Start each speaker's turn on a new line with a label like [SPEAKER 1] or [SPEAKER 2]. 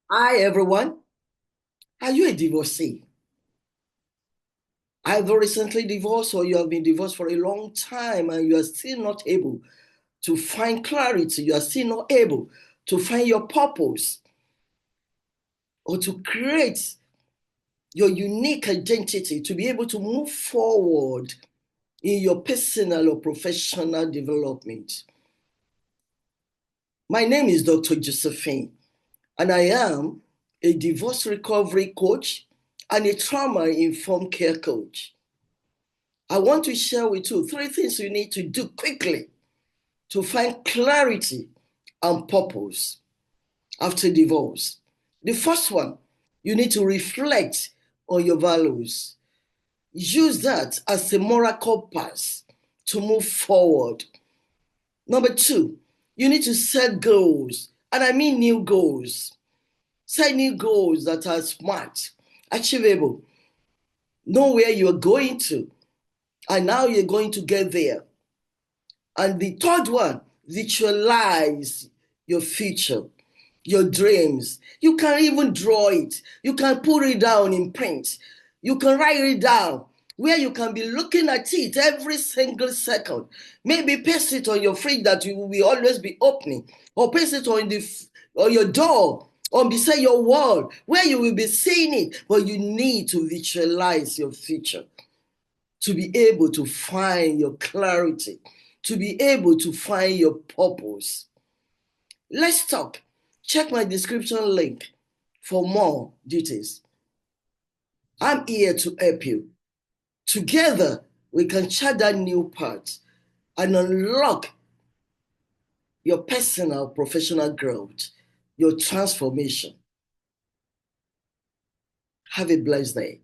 [SPEAKER 1] Hi, everyone. Are you a divorcee? Either recently divorced or you have been divorced for a long time and you are still not able to find clarity. You are still not able to find your purpose or to create your unique identity to be able to move forward in your personal or professional development. My name is Dr. Josephine, and I am a divorce recovery coach and a trauma-informed care coach. I want to share with you three things you need to do quickly to find clarity and purpose after divorce. The first one, you need to reflect on your values. Use that as a moral compass to move forward. Number two, you need to set goals, and I mean new goals. Set new goals that are smart, achievable. Know where you're going to, and how you're going to get there. And the third one, visualize your future, your dreams. You can even draw it. You can put it down in print. You can write it down where you can be looking at it every single second. Maybe paste it on your fridge that you will always be opening, or paste it on your door, or beside your wall where you will be seeing it. But you need to visualize your future to be able to find your clarity, to be able to find your purpose. Let's talk. Check my description link for more details. I'm here to help you. Together, we can chart that new path and unlock your personal, professional growth, your transformation. Have a blessed day.